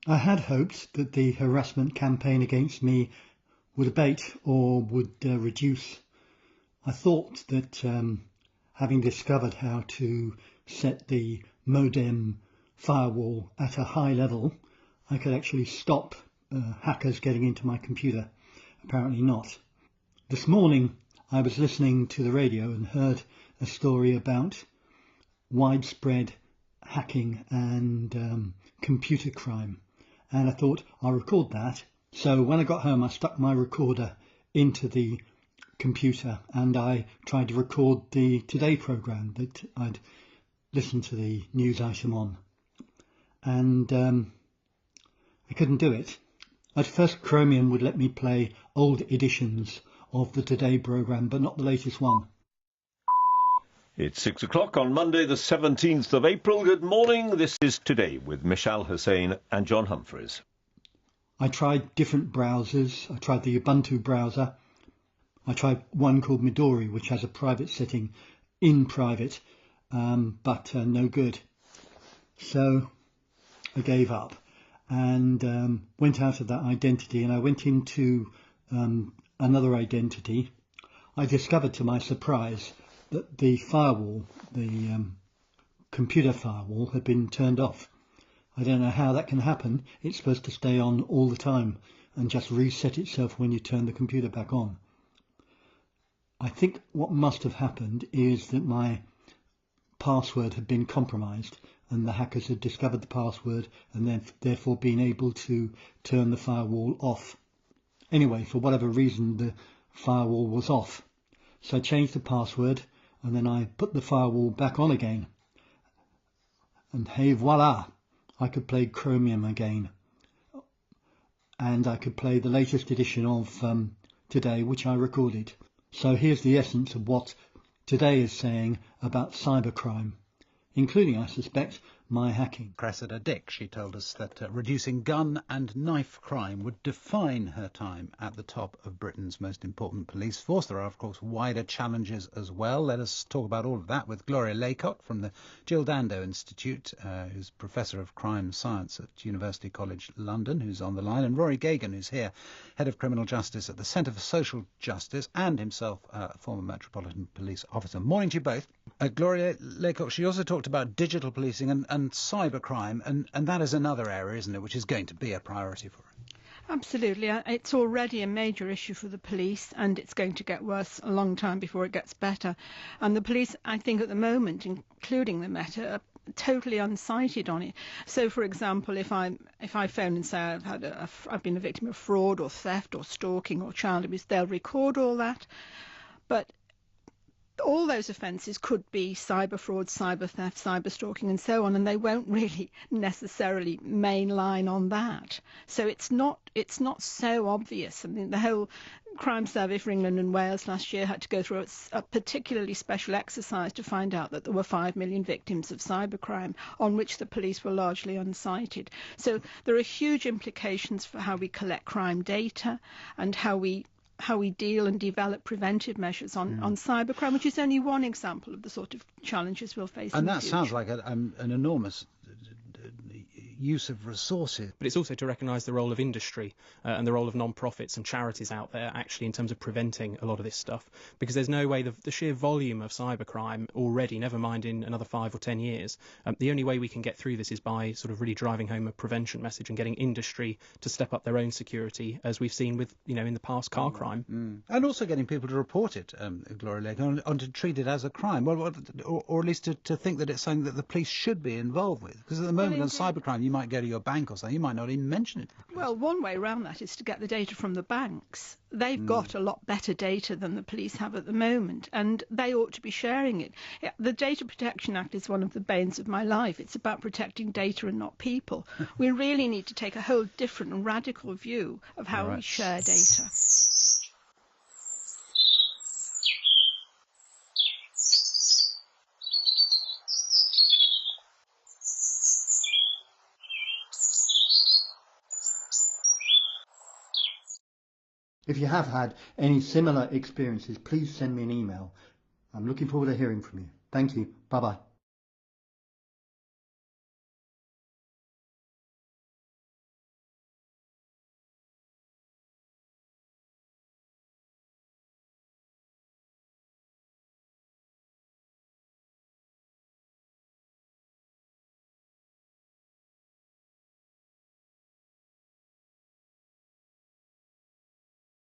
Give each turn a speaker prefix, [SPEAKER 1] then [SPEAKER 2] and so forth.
[SPEAKER 1] I had hoped that the harassment campaign against me would abate or would reduce. I thought that having discovered how to set the modem firewall at a high level, I could actually stop hackers getting into my computer. Apparently not. This morning I was listening to the radio and heard a story about widespread hacking and computer crime, and I thought I'll record that. So when I got home I stuck my recorder into the computer and I tried to record the Today programme that I'd listened to the news item on, and I couldn't do it. At first Chromium would let me play old editions of the Today programme, but not the latest one.
[SPEAKER 2] It's 6 o'clock on Monday the 17th of April. Good morning. This is Today with Michelle Hussain and John Humphreys.
[SPEAKER 1] I tried different browsers. I tried the Ubuntu browser. I tried one called Midori, which has a private setting in private, but no good. So I gave up and went out of that identity, and I went into another identity. I discovered to my surprise that the firewall, the computer firewall, had been turned off. I don't know how that can happen. It's supposed to stay on all the time and just reset itself when you turn the computer back on. I think what must have happened is that my password had been compromised and the hackers had discovered the password and then therefore been able to turn the firewall off. Anyway, for whatever reason, the firewall was off. So I changed the password and then I put the firewall back on again. And hey, voila! I could play Chromium again. And I could play the latest edition of Today, which I recorded. So here's the essence of what Today is saying about cybercrime, including, I suspect, my hacking.
[SPEAKER 3] Cressida Dick, she told us that reducing gun and knife crime would define her time at the top of Britain's most important police force. There are, of course, wider challenges as well. Let us talk about all of that with Gloria Laycock from the Jill Dando Institute, who's Professor of Crime Science at University College London, who's on the line, and Rory Gagan, who's here, Head of Criminal Justice at the Centre for Social Justice, and himself a former Metropolitan Police officer. Morning to you both. Gloria Laycock, she also talked about digital policing and cybercrime, and that is another area, isn't it, which is going to be a priority for it?
[SPEAKER 4] Absolutely. It's already a major issue for the police, and it's going to get worse a long time before it gets better. And the police, I think at the moment, including the Met, are totally unsighted on it. So, for example, if I phone and say I've been a victim of fraud or theft or stalking or child abuse, they'll record all that. But all those offences could be cyber fraud, cyber theft, cyber stalking and so on, and they won't really necessarily mainline on that. So it's not so obvious. I mean, the whole Crime Survey for England and Wales last year had to go through a particularly special exercise to find out that there were 5 million victims of cybercrime, on which the police were largely unsighted. So there are huge implications for how we collect crime data and how we deal and develop preventive measures on cybercrime, which is only one example of the sort of challenges we'll face in the future.
[SPEAKER 3] And that sounds like an enormous use of resources.
[SPEAKER 5] But it's also to recognise the role of industry and the role of non-profits and charities out there actually in terms of preventing a lot of this stuff, because there's no way the sheer volume of cybercrime already, never mind in another 5 or 10 years, the only way we can get through this is by sort of really driving home a prevention message and getting industry to step up their own security, as we've seen with, in the past, car crime.
[SPEAKER 3] And also getting people to report it, Gloria Lake, and to treat it as a crime, or at least to think that it's something that the police should be involved with. Because at the moment on cybercrime, you might go to your bank or something, you might not even mention it.
[SPEAKER 4] Well, one way around that is to get the data from the banks. They've got a lot better data than the police have at the moment, and they ought to be sharing it. The Data Protection Act is one of the banes of my life. It's about protecting data and not people. We really need to take a whole different and radical view of how we share data.
[SPEAKER 1] If you have had any similar experiences, please send me an email. I'm looking forward to hearing from you. Thank you. Bye-bye.